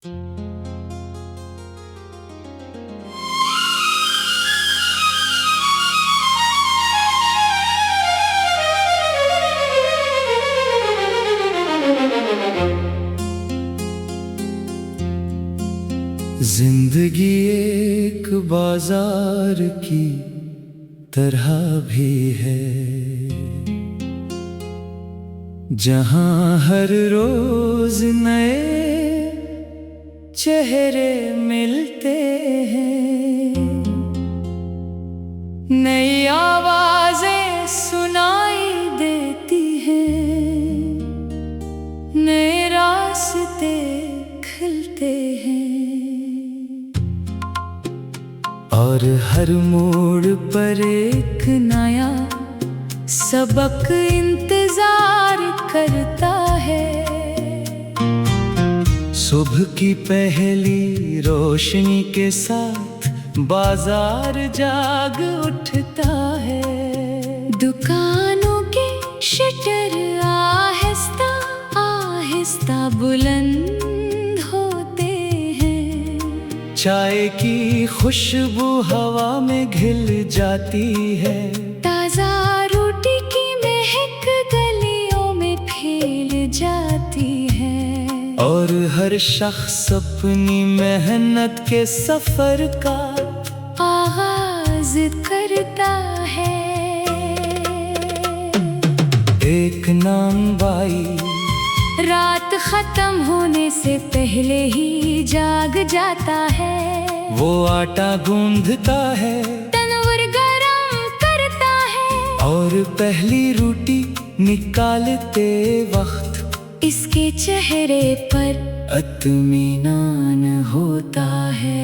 जिंदगी एक बाजार की तरह भी है, जहां हर रोज नए चेहरे मिलते हैं, नई आवाजें सुनाई देती हैं, नए रास्ते खिलते हैं, और हर मोड़ पर एक नया सबक इंतजार करता है। सुबह की पहली रोशनी के साथ बाजार जाग उठता है, दुकानों के शटर आहिस्ता आहिस्ता बुलंद होते हैं, चाय की खुशबू हवा में घिल जाती है, ताजा रोटी की महक गलियों में फैल जाती है, और हर शख्स अपनी मेहनत के सफर का आगाज करता है। एक नामबाई रात खत्म होने से पहले ही जाग जाता है, वो आटा गूंधता है, तनवर गरम करता है, और पहली रोटी निकालते वक्त इसके चेहरे पर इत्मीनान होता है।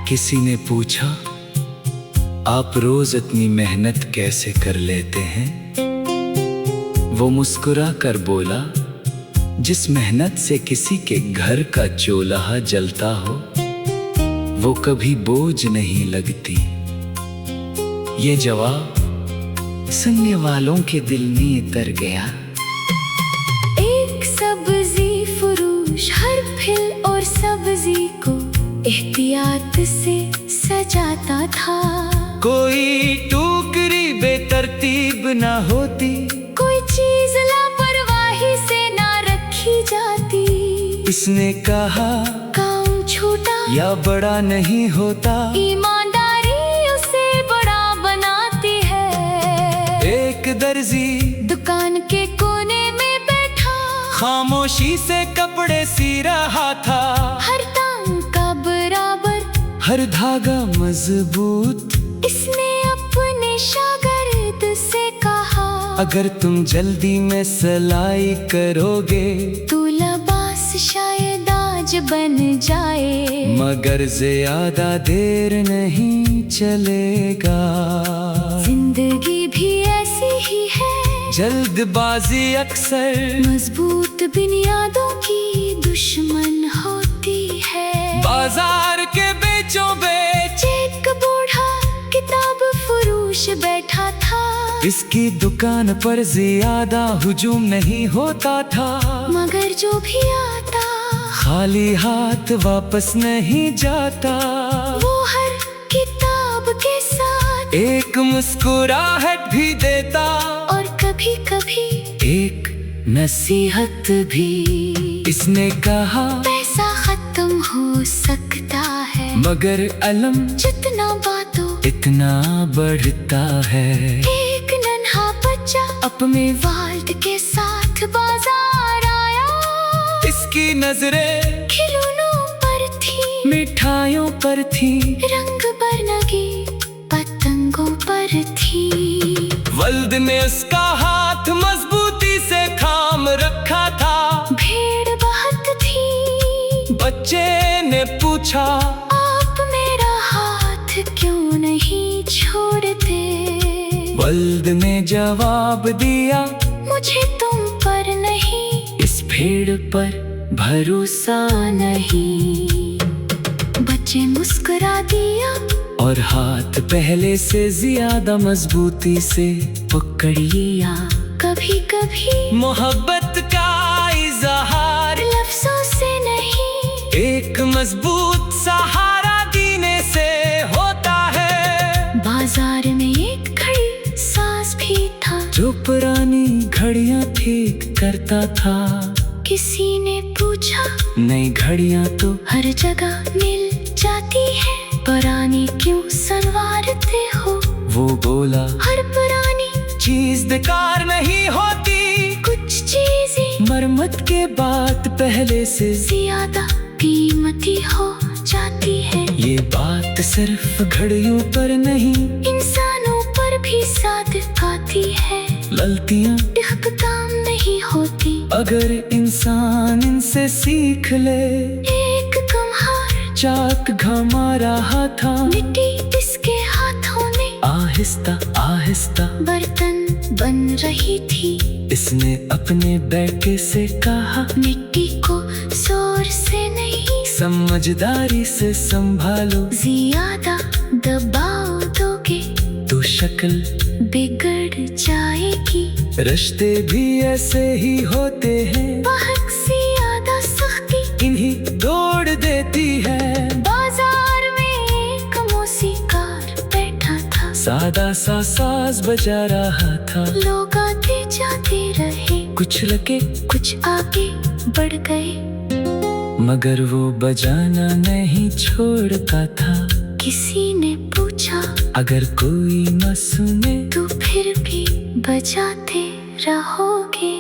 किसी ने पूछा, आप रोज इतनी मेहनत कैसे कर लेते हैं? वो मुस्कुरा कर बोला, जिस मेहनत से किसी के घर का चूल्हा जलता हो, वो कभी बोझ नहीं लगती। ये जवाब सुनने वालों के दिल में उतर गया। एक सब्जी फरोश हर फल और सब्जी को एहतियात से सजाता था, कोई टोकरी बेतरतीब ना होती, कोई चीज लापरवाही से ना रखी जाती। इसने कहा, काम छोटा या बड़ा नहीं होता, ईमानदारी उसे बड़ा बनाती है। एक दर्जी दुकान के कोने में बैठा, खामोशी से कपड़े सी रहा था, हर टांग का बराबर, हर धागा मजबूत। इसने अपने शागिर्द से कहा, अगर तुम जल्दी में सिलाई करोगे तो लिबास शायद आज बन जाए, मगर ज्यादा देर नहीं चलेगा। जिंदगी भी ऐसी ही है, जल्दबाजी अक्सर मजबूत बुनियादों की दुश्मन होती है। बाजार के बीचों बीच एक बूढ़ा किताब फरोश बैठा था, इसकी दुकान पर ज्यादा हुजूम नहीं होता था, मगर जो भी आता खाली हाथ वापस नहीं जाता। वो हर किताब के साथ एक मुस्कुराहट भी देता, और कभी कभी एक नसीहत भी। इसने कहा, पैसा खत्म हो सकता है, मगर अलम जितना बातों इतना बढ़ता है। एक नन्हा बच्चा अपने वालिद के साथ बाजार आया, इसकी नजरें खिलौनों पर थी, मिठाइयों पर थी, रंग बरंगी पतंगों पर थी। वल्द ने उसका हाथ मजबूती से थाम रखा था, भीड़ बहुत थी। बच्चे ने पूछा, आप मेरा हाथ क्यों नहीं छोड़ते? वल्द ने जवाब दिया, मुझे तुम पर नहीं, इस भीड़ पर भरोसा नहीं। बच्चे मुस्कुरा दिया, और हाथ पहले से ज्यादा मजबूती से पकड़ लिया। कभी कभी कभी मोहब्बत का इजहार लफ्जों से नहीं, एक मजबूत सहारा देने से होता है। बाजार में एक घड़ी साज भी था, जो पुरानी घड़ियां ठीक करता था। किसी ने पूछा, नई घड़ियां तो हर जगह मिल जाती है, पुरानी क्यों संवारते हो? वो बोला, हर पुरानी चीज बेकार नहीं होती, कुछ चीजें मरम्मत के बाद पहले से ज्यादा कीमती हो जाती है। ये बात सिर्फ घड़ियों पर नहीं, इंसानों पर भी साथ आती है। गलतियां एक काम नहीं होती, अगर इंसान इनसे सीख ले। एक कुम्हार चाक घमा रहा था, मिट्टी इसके हाथों में आहिस्ता आहिस्ता बर्तन बन रही थी। इसने अपने बेटे से कहा, मिट्टी को जोर से नहीं, समझदारी से संभालो। ज्यादा दबाव दोगे तो शक्ल बिगड़ जाएगी। रिश्ते भी ऐसे ही होते हैं, बहुत ज्यादा सख्ती इन्हीं तोड़ देती है। बाजार में एक मौसीकार बैठा था, सादा सा साज बजा रहा था। लोग आते जाते रहे, कुछ लगे कुछ आगे बढ़ गए, मगर वो बजाना नहीं छोड़ता था। किसी ने पूछा, अगर कोई न सुने तो फिर भी बजाते रहोगे?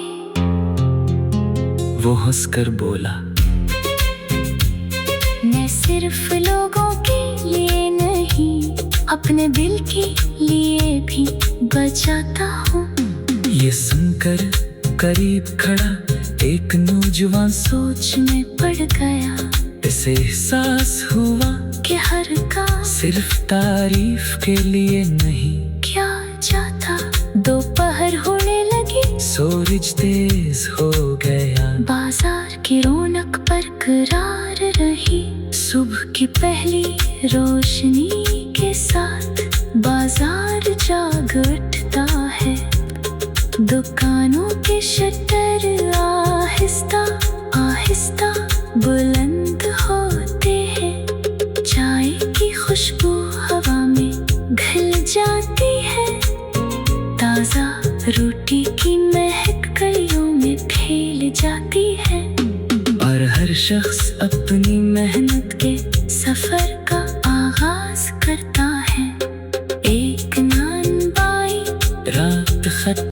वो हंसकर बोला, मैं सिर्फ लोगों के लिए नहीं, अपने दिल के लिए भी बजाता हूँ। ये सुनकर करीब खड़ा एक नौजवान सोच में पड़ गया इसे एहसास हुआ कि हर का सिर्फ तारीफ के लिए नहीं। क्या जाता, दोपहर होने लगी, सूरज तेज हो गया, बाजार की रौनक बरकरार रही। सुबह की पहली रोशनी के साथ बाजार जाग उठता है, दुकानों के शटर आहिस्ता आहिस्ता बुलंद होते हैं, चाय की खुशबू हवा में घुल जाती है, ताजा रोटी की महक गलियों में फैल जाती है, और हर शख्स अपनी मेहनत के सफर का आगाज करता है। एक नान बाई रात खत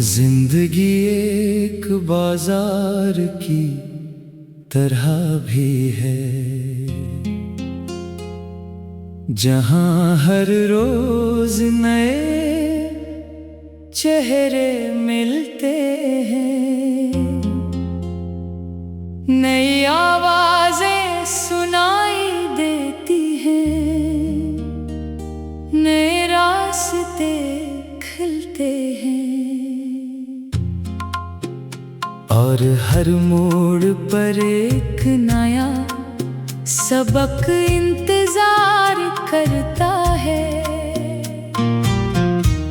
जिंदगी एक बाजार की तरह भी है, जहां हर रोज नए चेहरे मिलते हैं, नई आवाजें सुनाई देती हैं, नए रास्ते खुलते हैं, और हर मोड़ पर एक नया सबक इंतजार करता है।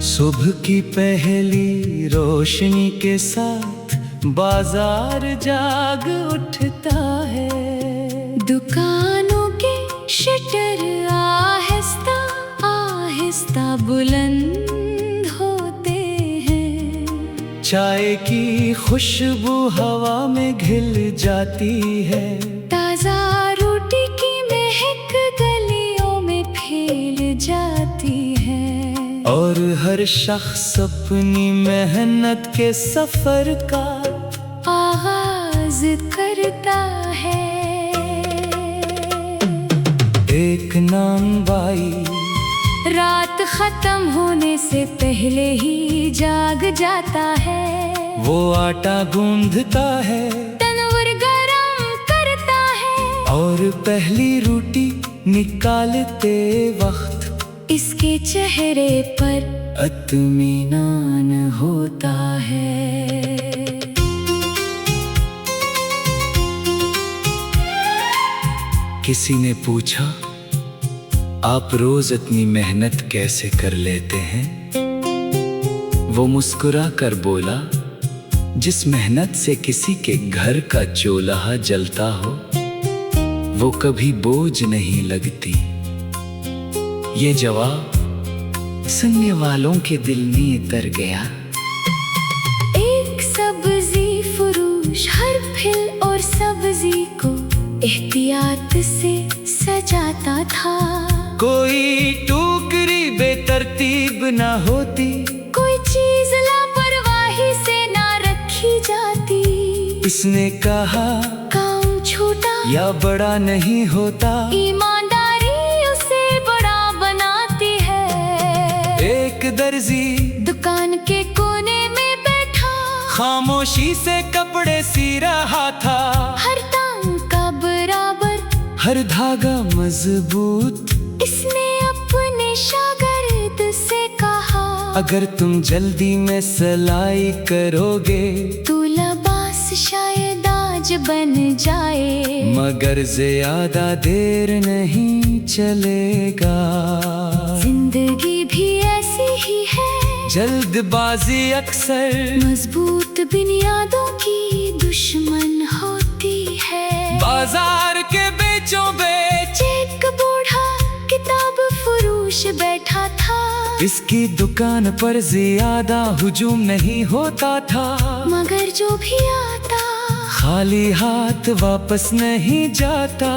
सुबह की पहली रोशनी के साथ बाजार जाग उठता है, दुकानों के शटर आहिस्ता आहिस्ता बुलंद होते हैं, चाय की खुशबू हवा में घिल जाती है, ताजा रोटी की महक गलियों में फैल जाती है, और हर शख्स अपनी मेहनत के सफर का आगाज करता है। एक नान बाई रात खत्म होने से पहले ही जाग जाता है, वो आटा गूंधता है, तनूर गरम करता है, और पहली रोटी निकालते वक्त इसके चेहरे पर इत्मीनान किसी ने पूछा, आप रोज इतनी मेहनत कैसे कर लेते हैं? वो मुस्कुरा कर बोला, जिस मेहनत से किसी के घर का चूल्हा जलता हो, वो कभी बोझ नहीं लगती। ये जवाब सुनने वालों के दिल में उतर गया। एक सब्जी फरोश हर फल और सब्जी को एहतियात से सजाता था। कोई टोकरी बेतरतीब ना होती, कोई चीज लापरवाही से ना रखी जाती। इसने कहा, काम छोटा या बड़ा नहीं होता, ईमानदारी उसे बड़ा बनाती है। एक दर्जी दुकान के कोने में बैठा, खामोशी से कपड़े सी रहा था। हर टांग का बराबर, हर धागा मजबूत। इसने अपने शागिर्द से कहा, अगर तुम जल्दी में सिलाई करोगे, तो लिबास शायद आज बन जाए, मगर ज्यादा देर नहीं चलेगा। जिंदगी भी ऐसी ही है, जल्दबाजी अक्सर मजबूत बुनियादों की दुश्मन होती है। बाजार के बीचों बीच एक बूढ़ा किताब फरोश बैठा था। इसकी दुकान पर ज्यादा हुजूम नहीं होता था, मगर जो भी आता खाली हाथ वापस नहीं जाता।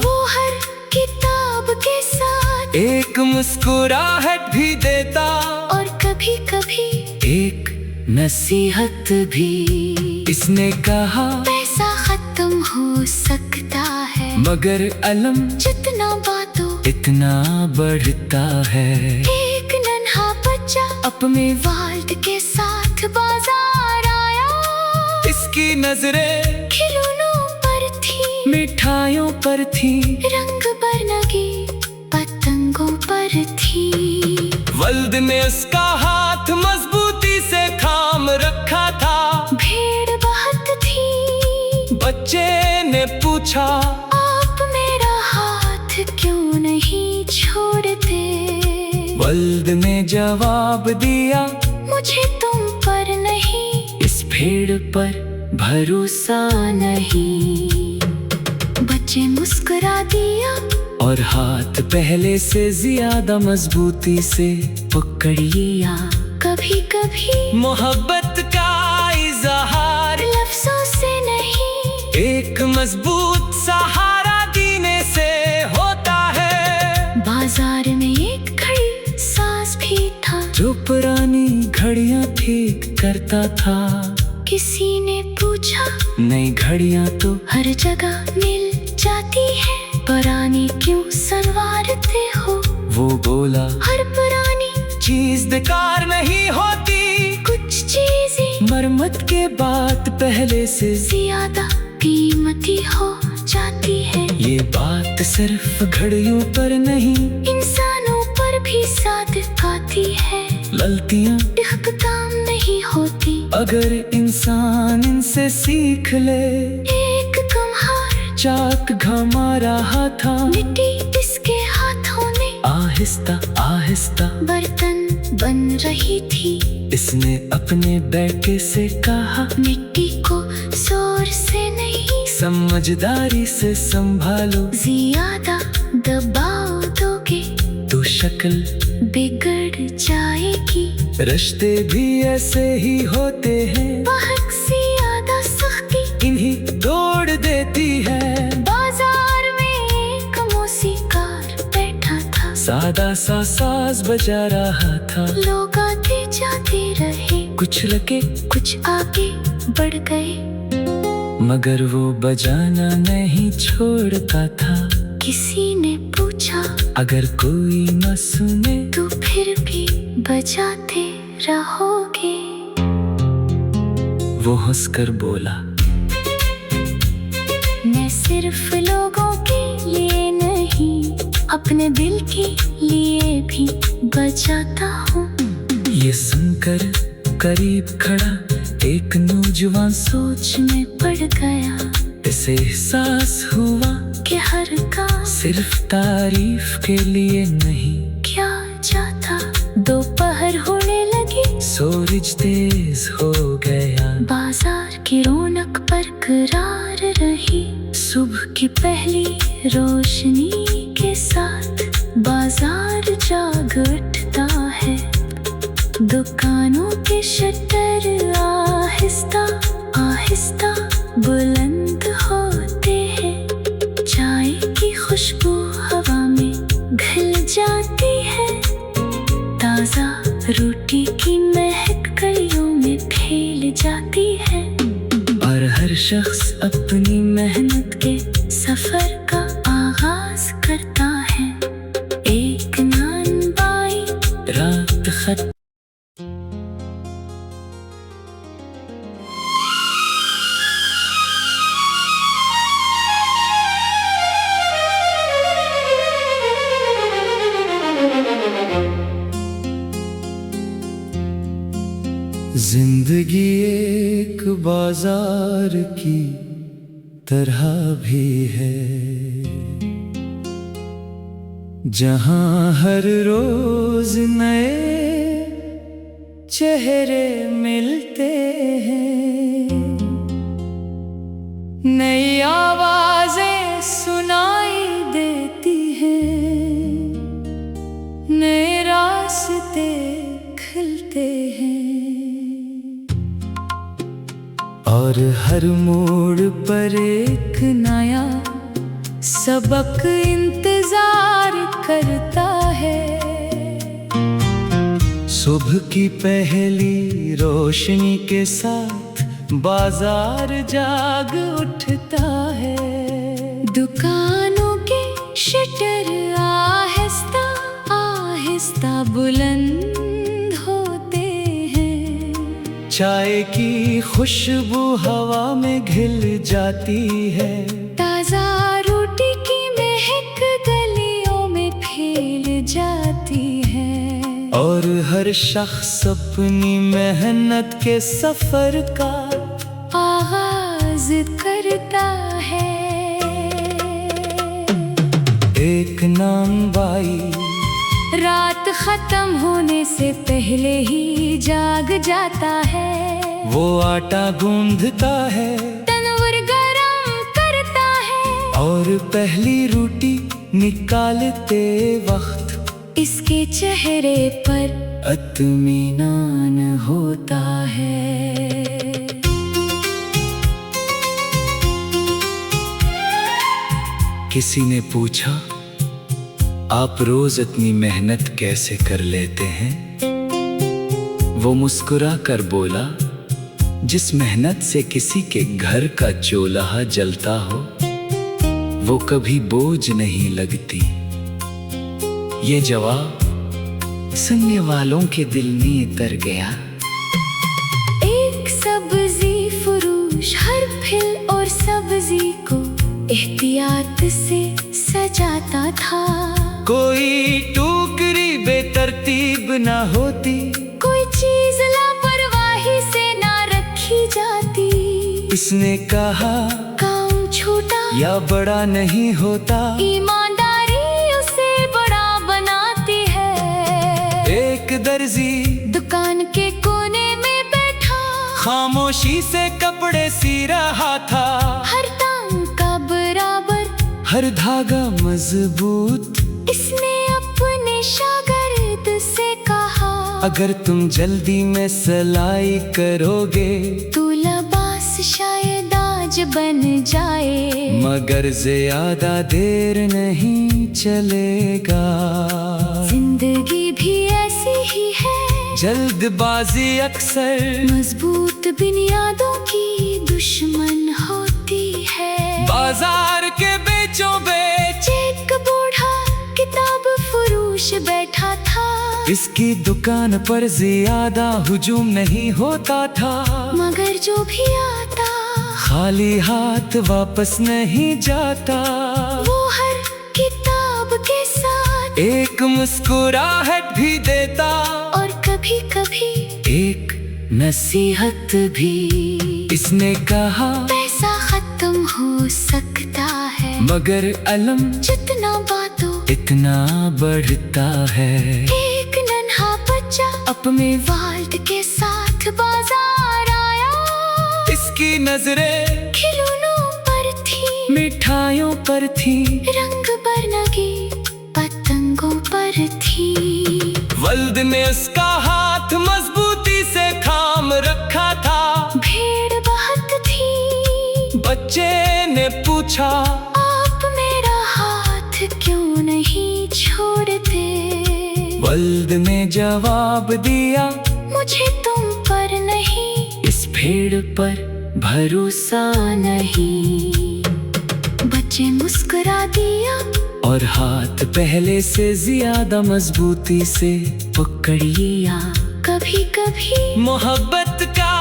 वो हर किताब के साथ एक मुस्कुराहट भी देता, और कभी कभी एक नसीहत भी। इसने कहा, पैसा खत्म हो सकता है, मगर अलम जितना बातों इतना बढ़ता है। एक नन्हा बच्चा अपने वाल्द के साथ बाजार आया। इसकी नजरें खिलौनों पर थी, मिठाइयों पर थी, रंग बरंगी पतंगों पर थी। वल्द ने उसका हाथ मजबूती से थाम रखा था। भीड़ बहुत थी, बच्चे ने पूछा, आप मेरा हाथ क्यों नहीं छोड़ते? वल्द ने जवाब दिया, मुझे तुम पर नहीं, इस भीड़ पर भरोसा नहीं। बच्चे मुस्कुरा दिया, और हाथ पहले से ज्यादा मजबूती से पकड़ लिया। कभी कभी मोहब्बत का इजहार लफ्जों से नहीं, एक मजबूत सहारा देने से होता है। बाजार में एक घड़ी साज भी था, जो पुरानी घड़ियां ठीक करता था। किसी ने पूछा, नई घड़ियां तो हर जगह मिल जाती है, पुरानी क्यों संवारते हो? वो बोला, हर पुरानी चीज बेकार नहीं होती, कुछ चीजें मरम्मत के बाद पहले से ज्यादा कीमती हो जाती है। ये बात सिर्फ घड़ियों पर नहीं, इंसानों पर भी सादिक आती है। गलतियां एक काम नहीं होती, अगर इंसान इनसे सीख ले। एक कम्हार चाक घमा रहा था, मिट्टी इसके हाथों में आहिस्ता आहिस्ता बर्तन बन रही थी। इसने अपने बेटे से कहा, मिट्टी को जोर से नहीं, समझदारी से संभालो। ज्यादा दबाव दोगे तो शक्ल बिगड़ जाएगी। रिश्ते भी ऐसे ही होते हैं, बहक सी ज्यादा सख्ती इन्हीं तोड़ देती है। बाजार में एक मौसीकार बैठा था, सादा सा साज बजा रहा था। लोग आते जाते रहे, कुछ लगे कुछ आगे बढ़ गए, मगर वो बजाना नहीं छोड़ता था। किसी ने पूछा, अगर कोई न सुने तो फिर भी बजाते रहोगे? वो हंसकर बोला, मैं सिर्फ लोगों के लिए नहीं, अपने दिल के लिए भी बजाता हूँ। ये सुनकर करीब खड़ा एक नौजवान सोच में पड़ गया, इसे एहसास हुआ कि हर काम सिर्फ तारीफ के लिए नहीं। क्या जाता, दोपहर होने लगी, सूरज तेज हो गया, बाजार की रौनक बरकरार रही। सुबह की पहली रोशनी के साथ बाजार जाग उठता है। दुकानों के शटर आहिस्ता आहिस्ता बुलंद होते हैं। चाय की खुशबू हवा में घुल जाती है। ताजा रोटी की महक गलियों में फैल जाती है। और हर शख्स अपनी मेहनत के सफर का आगाज करता है। एक नान बाई रात खत्म। जिंदगी एक बाजार की तरह भी है, जहां हर रोज नए चेहरे मिलते हैं। नई आवाजें सुनाई देती हैं, नए रास्ते खुलते हैं। और हर मोड़ पर एक नया सबक इंतजार करता है। सुबह की पहली रोशनी के साथ बाजार जाग उठता है। दुकानों के शटर आहिस्ता आहिस्ता बुलंद होते हैं। चाय की खुशबू हवा में घुल जाती है। ताजा रोटी की महक गलियों में फैल जाती है। और हर शख्स अपनी मेहनत के सफर का आगाज करता है। एक नाम बाई रात खत्म होने से पहले ही जाग जाता है। वो आटा गूंधता है, तनूर गरम करता है। और पहली रोटी निकालते वक्त इसके चेहरे पर इत्मीनान होता है। किसी ने पूछा, आप रोज इतनी मेहनत कैसे कर लेते हैं? वो मुस्कुरा कर बोला, जिस मेहनत से किसी के घर का चूल्हा जलता हो, वो कभी बोझ नहीं लगती। ये जवाब सुनने वालों के दिल में उतर गया। एक सब्जी फरोश हर फल और सब्जी को एहतियात से सजाता था। कोई टोकरी बेतरतीब ना होती, कोई चीज लापरवाही से ना रखी जाती। इसने कहा, काम छोटा या बड़ा नहीं होता, ईमानदारी उसे बड़ा बनाती है। एक दर्जी दुकान के कोने में बैठा, खामोशी से कपड़े सी रहा था। हर टांग का बराबर, हर धागा मजबूत। इसने अपने शागिर्द से कहा, अगर तुम जल्दी में सिलाई करोगे तो लिबास शायद आज बन जाए। मगर ज्यादा देर नहीं चलेगा। जिंदगी भी ऐसी ही है, जल्दबाजी अक्सर मजबूत बुनियादों की दुश्मन होती है। बाजार के बीचों बीच एक बूढ़ा किताब फरोश बैठा था। इसकी दुकान पर ज्यादा हुजूम नहीं होता था। मगर जो भी आता खाली हाथ वापस नहीं जाता। वो हर किताब के साथ एक मुस्कुराहट भी देता, और कभी कभी एक नसीहत भी। इसने कहा, पैसा खत्म खत्म हो सकता है, मगर अलम जितना बातों इतना बढ़ता है। एक नन्हा बच्चा अपने वाल्ट के साथ बाजार आया। इसकी नजरें खिलौनों पर थी, मिठाइयों पर थी, रंग बरंगी पतंगों पर थी। वल्द ने उसका हाथ मजबूती से थाम रखा था। भीड़ बहुत थी, बच्चे ने पूछा, आप मेरा हाथ क्यों नहीं छोड़ते? वल्द ने जवाब दिया, मुझे तुम पर नहीं, इस भेड़ पर भरोसा नहीं। बच्चे मुस्कुरा दिया और हाथ पहले से ज्यादा मजबूती से पकड़ लिया। कभी कभी मोहब्बत का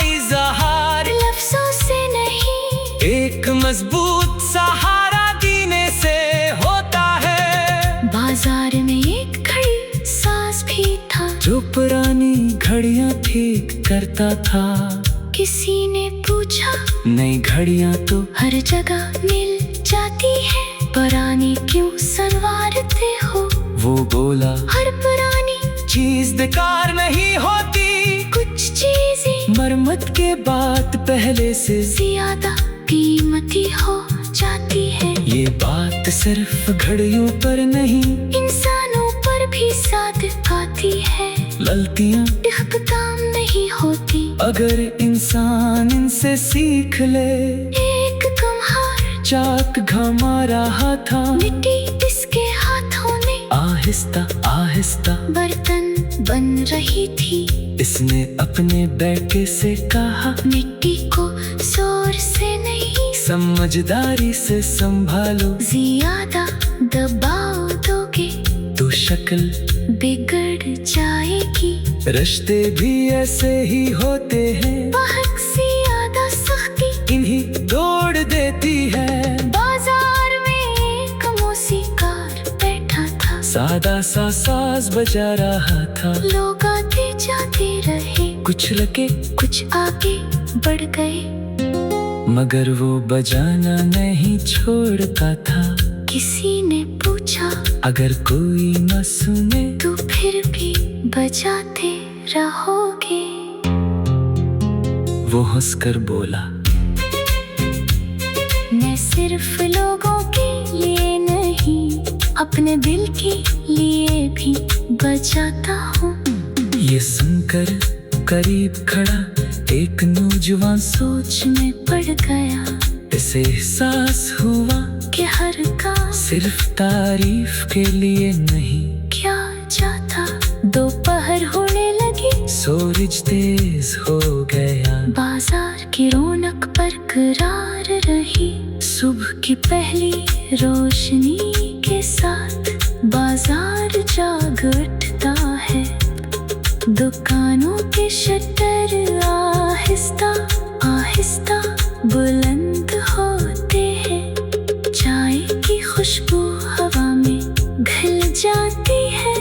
इजहार लफ्जों से नहीं, एक मजबूत सहारा देने से होता है। बाजार में एक घड़ी सास भी था, जो पुरानी घड़ियां ठीक करता था। किसी ने पूछा, नई घड़ियां तो हर जगह मिल जाती है, पुरानी क्यों संवारते हो? वो बोला, हर पुरानी चीज बेकार नहीं होती, कुछ चीजें मरम्मत के बाद पहले से ज्यादा कीमती हो जाती है। ये बात सिर्फ घड़ियों पर नहीं, इंसानों पर भी साथ आती है। गलतियां डिख काम नहीं होती, अगर इंसान इनसे सीख ले। एक कुम्हार चाक घमा रहा था, मिट्टी इसके हाथों में आहिस्ता आहिस्ता बर्तन बन रही थी। इसने अपने बेटे से कहा, मिट्टी को जोर से नहीं, समझदारी से संभालो, ज्यादा दबाव दोगे तो शक्ल बिगड़ जाएगी। रिश्ते भी ऐसे ही होते हैं, बहुत ज्यादा सख्ती इन्हीं तोड़ देती है। बाजार में एक मौसीकार बैठा था, सादा सा साज बजा रहा था। लोग आते जाते रहे, कुछ लगे कुछ आगे बढ़ गए, मगर वो बजाना नहीं छोड़ता था। किसी ने पूछा, अगर कोई न सुने तो फिर भी बजाते रहोगे? वो हंसकर बोला, मैं सिर्फ लोगों के लिए नहीं, अपने दिल के लिए भी बजाता हूँ। ये सुनकर करीब खड़ा एक नौजवान सोच में पड़ गया, इसे एहसास हुआ कि हर का सिर्फ तारीफ के लिए नहीं। क्या जाता दोपहर होने लगी, सूरज तेज हो गया, बाजार की रौनक बरकरार रही। सुबह की पहली रोशनी के साथ बाजार जाग उठता है। दुकानों के शटर आहिस्ता आहिस्ता बुलंद होते हैं, चाय की खुशबू हवा में घुल जाती है,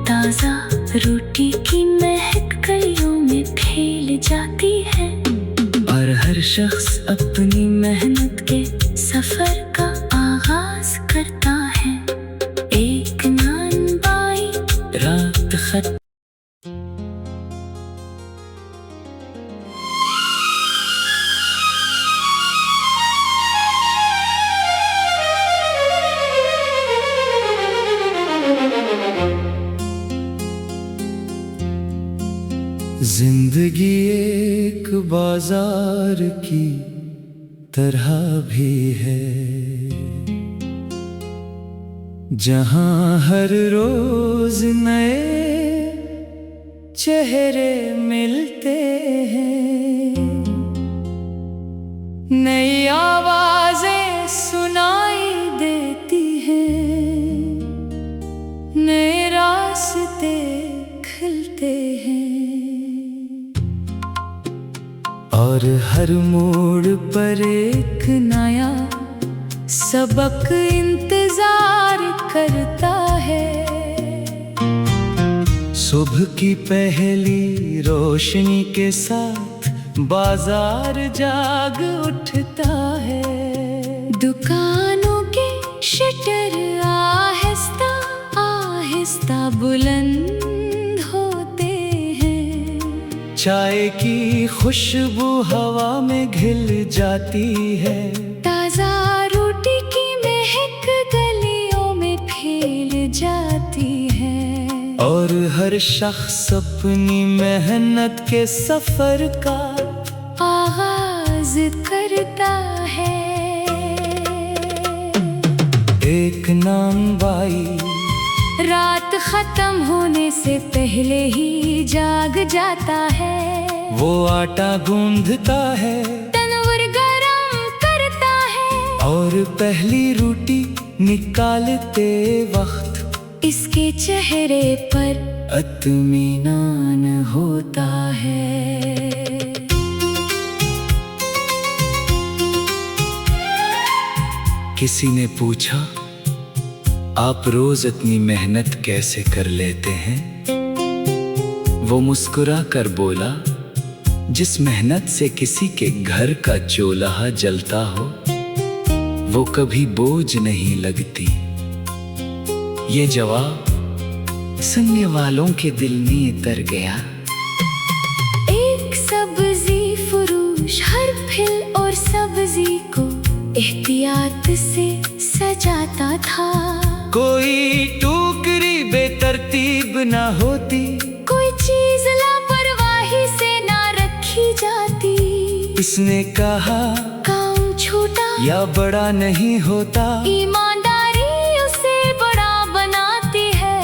ताजा रोटी की महक गलियों में फैल जाती है। और हर शख्स अपनी मेहनत के सफर का आगाज करता है। एक नान बाई रात खत जिंदगी एक बाजार की तरह भी है, जहां हर रोज नए चेहरे मिलते हैं, नई आवाजें सुनाई देती हैं, नए रास्ते खुलते हैं, और हर मोड़ पर एक नया सबक इंतजार करता है। सुबह की पहली रोशनी के साथ बाजार जाग उठता है। दुकानों के शटर आहिस्ता आहिस्ता बुलंद होते हैं। चाय की खुशबू हवा में घिल जाती है। ताजा रोटी की महक गलियों में फैल जाती है। और हर शख्स अपनी मेहनत के सफर का आगाज करता है। एक नान बाई रात खत्म होने से पहले ही जाग जाता है। वो आटा गूंधता है तनवर गरम करता है। और पहली रोटी निकालते वक्त इसके चेहरे पर इत्मीनान होता है। किसी ने पूछा, आप रोज इतनी मेहनत कैसे कर लेते हैं? वो मुस्कुरा कर बोला, जिस मेहनत से किसी के घर का चूल्हा जलता हो वो कभी बोझ नहीं लगती। ये जवाब सुनने वालों के दिल में उतर गया। एक सब्जी फरोश हर फल और सब्जी को एहतियात से सजाता था। कोई टोकरी बेतरतीब ना होती, कोई चीज लापरवाही से ना रखी जाती। इसने कहा, काम छोटा या बड़ा नहीं होता, ईमानदारी उसे बड़ा बनाती है।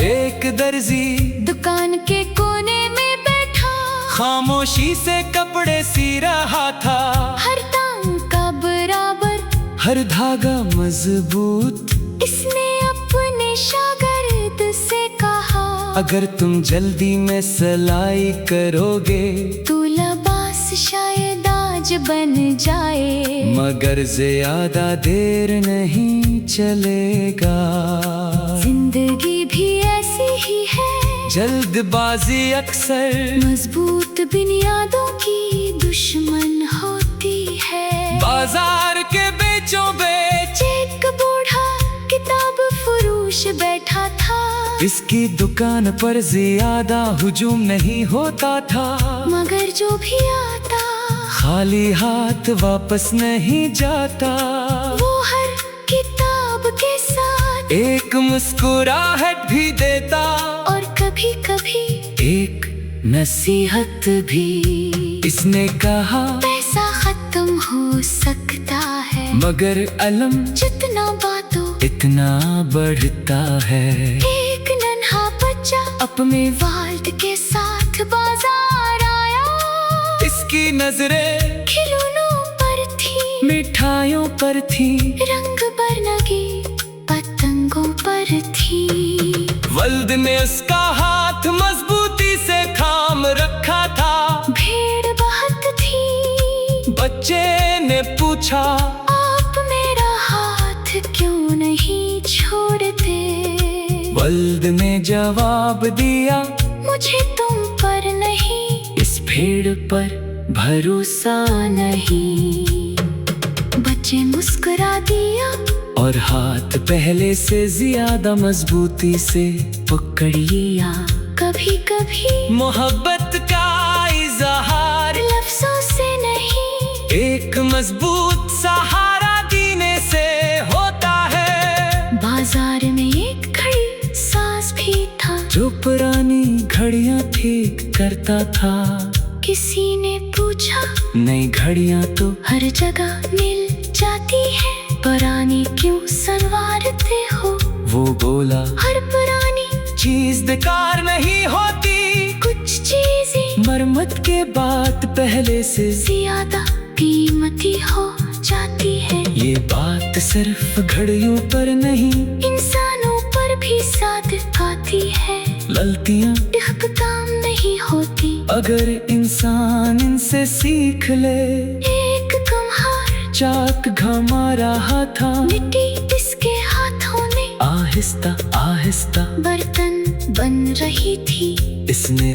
एक दर्जी दुकान के कोने में बैठा खामोशी से कपड़े सी रहा था। हर टांग का बराबर हर धागा मजबूत। इसने अपने शागिर्द से कहा, अगर तुम जल्दी में सिलाई करोगे तो लिबास शायद आज बन जाए। मगर ज्यादा देर नहीं चलेगा। जिंदगी भी ऐसी ही है, जल्दबाजी अक्सर मजबूत बुनियादों की दुश्मन होती है। बाजार के बीचों बीच एक बूढ़ा किताब फरोश बैठा था। इसकी दुकान पर ज्यादा हुजूम नहीं होता था। मगर जो भी आता खाली हाथ वापस नहीं जाता। वो हर किताब के साथ एक मुस्कुराहट भी देता और कभी कभी एक नसीहत भी। इसने कहा, पैसा खत्म हो सकता है, मगर अलम जितना बातों इतना बढ़ता है। एक नन्हा बच्चा अपने वालिद के साथ बाजार आया। इसकी नजरें खिलौनों पर थी, मिठाइयों पर थी, रंग बरंगी पतंगों पर थी। वल्द ने उसका हाथ मजबूती से थाम रखा था। भीड़ बहुत थी। बच्चे ने पूछा, आप मेरा हाथ क्यों नहीं छोड़ते? वल्द ने जवाब दिया, मुझे तुम पर नहीं, इस भीड़ पर भरोसा नहीं। बच्चे मुस्कुरा दिया और हाथ पहले से ज्यादा मजबूती से पकड़ लिया। कभी कभी मोहब्बत का इजहार लफ्जों से नहीं, एक मजबूत सहारा देने से होता है। बाजार में एक घड़ी सास भी था, जो पुरानी घड़ियां ठीक करता था। किसी ने पूछा, नई घड़ियां तो हर जगह मिल जाती है, पुरानी क्यों संवारते हो? वो बोला, हर पुरानी चीज बेकार नहीं होती, कुछ चीजें मरम्मत के बाद पहले से ज्यादा कीमती हो जाती है। ये बात सिर्फ घड़ियों पर नहीं, इंसानों पर भी साथ आती है। गलतियां एक काम नहीं होती, अगर इंसान इनसे सीख ले। एक कम्हार चाक घमा रहा था, मिट्टी इसके हाथों में आहिस्ता आहिस्ता बर्तन बन रही थी। इसने